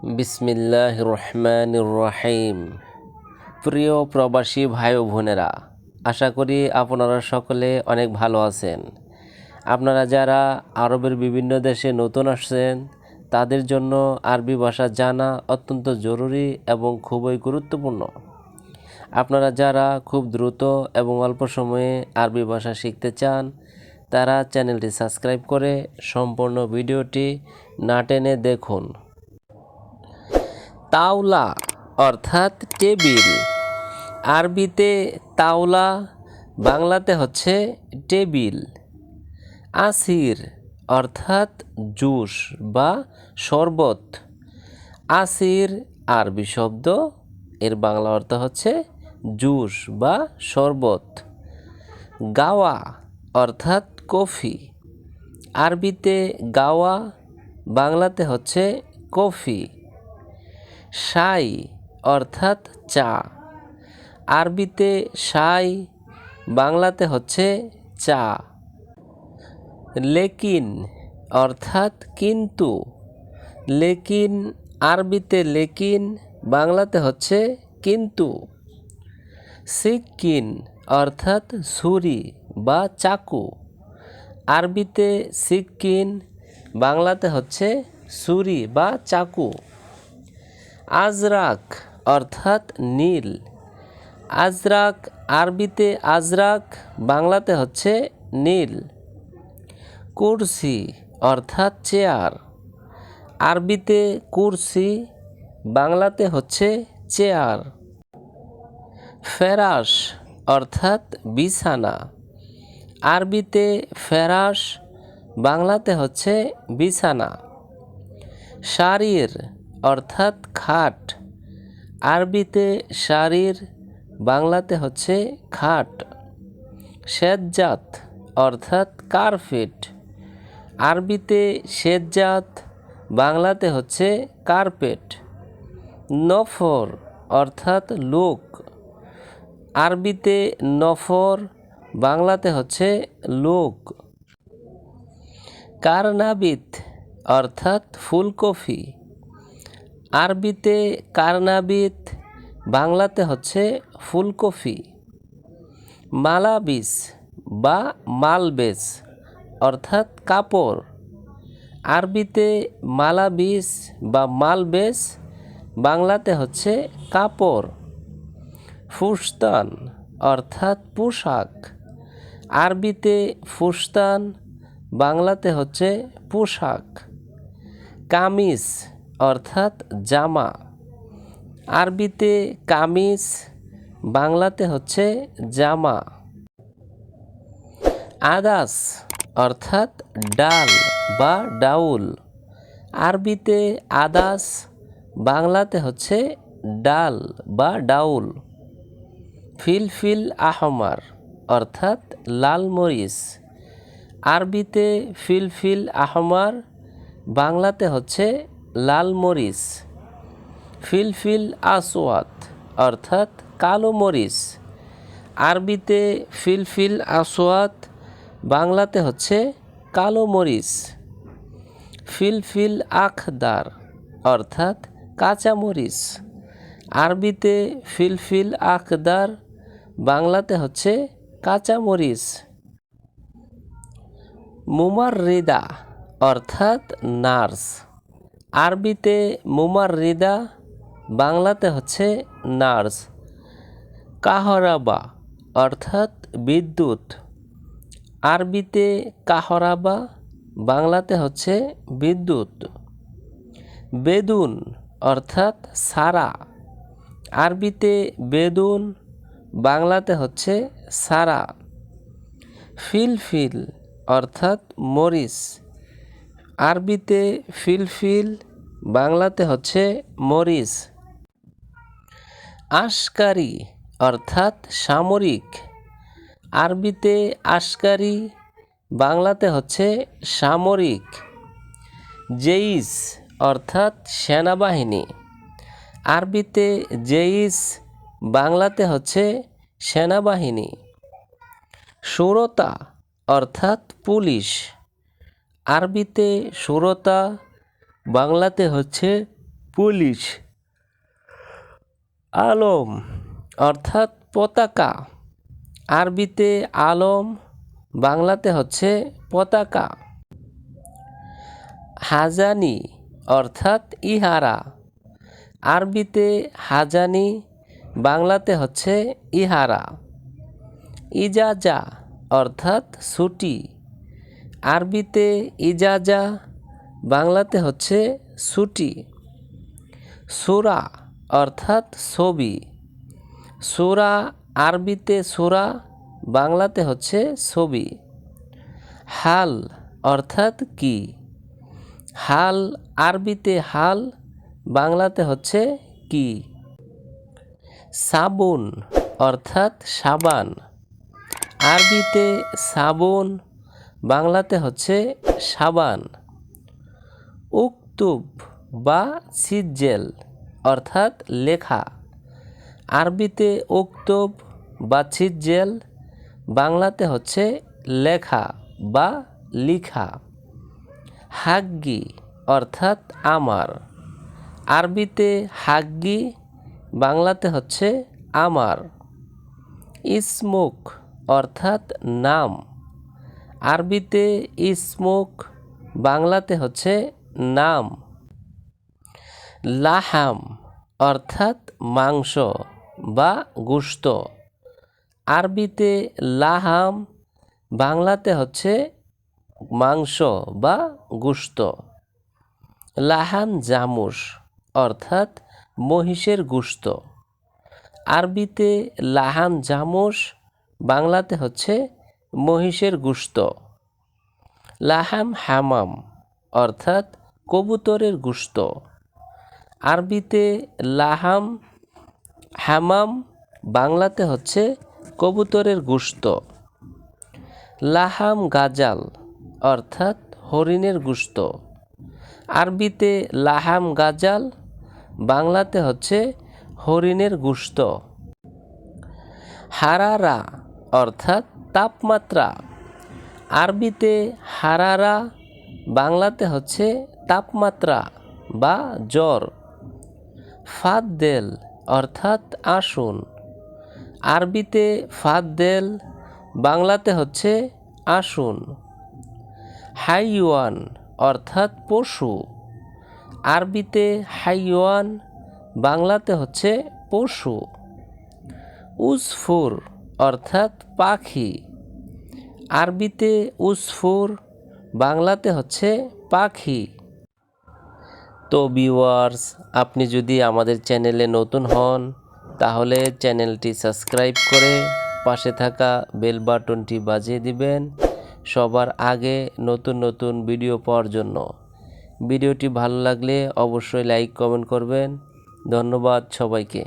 বিসমিল্লাহির রহমানির রহিম। প্রিয় প্রবাসী ভাই ও বোনেরা, আশা করি আপনারা সকলে অনেক ভালো আছেন। আপনারা যারা আরবের বিভিন্ন দেশে নতুন আসছেন তাদের জন্য আরবি ভাষা জানা অত্যন্ত জরুরি এবং খুবই গুরুত্বপূর্ণ। আপনারা যারা খুব দ্রুত এবং অল্প সময়ে আরবি ভাষা শিখতে চান তারা চ্যানেলটি সাবস্ক্রাইব করে সম্পূর্ণ ভিডিওটি না টেনে দেখুন। তাওলা অর্থাৎ টেবিল। আরবিতে তাওলা, বাংলাতে হচ্ছে টেবিল। আসির অর্থাৎ জুস বা শরবত। আসির আরবি শব্দ, এর বাংলা অর্থ হচ্ছে জুস বা শরবত। গাওয়া অর্থাৎ কফি। আরবিতে গাওয়া, বাংলাতে হচ্ছে কফি। শাই অর্থাৎ চা। আরবিতে শাই, বাংলাতে হচ্ছে চা। লেকিন অর্থাৎ কিন্তু। লেকিন আরবিতে লেকিন, বাংলাতে হচ্ছে কিন্তু। সিক্কিন অর্থাৎ ছুরি বা চাকু। আরবিতে সিক্কিন, বাংলাতে হচ্ছে ছুরি বা চাকু। আজরাক অর্থাৎ নীল। আজরাক আরবিতে আজরাক, বাংলাতে হচ্ছে নীল। কুরসি অর্থাৎ চেয়ার। আরবিতে কুরসি, বাংলাতে হচ্ছে চেয়ার। ফেরাশ অর্থাৎ বিছানা। আরবিতে ফেরাশ, বাংলাতে হচ্ছে বিছানা। শারির অর্থাৎ খাট। আরবিতে শারির, বাংলাতে হচ্ছে খাট। সেজ্জাত অর্থাৎ কার্পেট। আরবিতে সেজ্জাত, বাংলাতে হচ্ছে কার্পেট। নফর অর্থাৎ লোক। আরবিতে নফর, বাংলাতে হচ্ছে লোক। কারনাবিত অর্থাৎ ফুলকপি। আরবিতে কারনাবিত, বাংলাতে হচ্ছে ফুলকপি। মালাবিস বা মালবেস অর্থাৎ কাপড়। আরবিতে মালাবিস বা মালবেস, বাংলাতে হচ্ছে কাপড়। ফুস্তান অর্থাৎ পোশাক। আরবিতে ফুস্তান, বাংলাতে হচ্ছে পোশাক। কামিজ অর্থাৎ জামা। আরবিতে কামিজ, বাংলাতে হচ্ছে জামা। আদাস অর্থাৎ ডাল বা ডাউল। আরবিতে আদাস, বাংলাতে হচ্ছে ডাল বা ডাউল। ফিলফিল আহমার অর্থাৎ লাল মরিচ। আরবিতে ফিলফিল আহমার, বাংলাতে হচ্ছে লাল মরিচ। ফিলফিল আসওয়াদ অর্থাৎ কালো মরিচ। আরবিতে ফিলফিল আসওয়াদ, বাংলাতে হচ্ছে কালো মরিচ। ফিলফিল আখদার অর্থাৎ কাঁচা মরিচ। আরবিতে ফিলফিল আখদার, বাংলাতে হচ্ছে কাঁচা মরিচ। মুমাররিদা অর্থাৎ নার্স। আরবিতে মুমাররিদা, বাংলাতে হচ্ছে নার্স। কাহরাবা অর্থাৎ বিদ্যুৎ। আরবিতে কাহরাবা, বাংলাতে হচ্ছে বিদ্যুৎ। বেদুন অর্থাৎ সারা। আরবিতে বেদুন, বাংলাতে হচ্ছে সারা। ফিলফিল অর্থাৎ মরিচ। আরবিতে ফিলফিল, বাংলাতে হচ্ছে মরিচ। আশকারি অর্থাৎ সামরিক। আরবিতে আশকারি, বাংলাতে হচ্ছে সামরিক। জেইশ অর্থাৎ সেনাবাহিনী। আরবিতে জেইশ, বাংলাতে হচ্ছে সেনাবাহিনী। শুরতা অর্থাৎ পুলিশ। আরবিতে শুরতা, বাংলাতে হচ্ছে পুলিশ। আলম অর্থাৎ পতাকা, আরবিতে আলম, বাংলাতে হচ্ছে পতাকা। হাজানি অর্থাৎ ইহারা, আরবিতে হাজানি, বাংলাতে হচ্ছে ইহারা। ইজাজা অর্থাৎ ছুটি, আরবিতে ইজাজা, বাংলাতে হচ্ছে ছুটি। সূরা অর্থাৎ ছবি, সূরা, আরবিতে সূরা, বাংলাতে হচ্ছে ছবি। হাল অর্থাৎ কি, হাল, আরবিতে হাল, বাংলাতে হচ্ছে কি। সাবুন অর্থাৎ সাবান, আরবিতে সাবুন, বাংলাতে হচ্ছে সাবান। উক্তুব বা সিজ্জেল অর্থাৎ লেখা, আরবিতে উক্তুব বা সিজ্জেল, বাংলাতে হচ্ছে লেখা বা লিখা। হাগ্গি অর্থাৎ আমার, আরবিতে হাগ্গি, বাংলাতে হচ্ছে আমার। ইসমুক অর্থাৎ নাম, আরবিতে ইসমুক, বাংলাতে হচ্ছে নাম। লাহাম অর্থাৎ মাংস বা গোশত, আরবিতে লাহাম, বাংলাতে হচ্ছে মাংস বা গোশত। লাহাম জামুস অর্থাৎ মহিষের গোশত, আরবিতে লাহাম জামুস, বাংলাতে হচ্ছে মহিষের গোশত। লাহাম হামাম অর্থাৎ কবুতরের গোশত, আরবিতে লাহাম হামাম, বাংলাতে হচ্ছে কবুতরের গোশত। লাহাম গাজাল অর্থাৎ হরিণের গোশত, আরবিতে লাহাম গাজাল, বাংলাতে হচ্ছে হরিণের গোশত। হারারা অর্থাৎ তাপমাত্রা, আরবিতে হারারা, বাংলাতে হচ্ছে তাপমাত্রা বা জ্বর। ফাদ্দেল অর্থাৎ আসুন, আরবিতে ফাদ্দেল, বাংলাতে হচ্ছে আসুন। হাইওয়ান অর্থাৎ পশু, আরবিতে হাইওয়ান, বাংলাতে হচ্ছে পশু। উসফুর অর্থাৎ পাখি, আরবিতে উসফুর, বাংলাতে হচ্ছে পাখি। তো ভিউয়ার্স, আপনি যদি আমাদের চ্যানেলে নতুন হন তাহলে চ্যানেলটি সাবস্ক্রাইব করে পাশে থাকা বেল বাটনটি বাজিয়ে দিবেন সবার আগে নতুন নতুন ভিডিও পাওয়ার জন্য। ভিডিওটি ভালো লাগলে অবশ্যই লাইক কমেন্ট করবেন। ধন্যবাদ সবাইকে।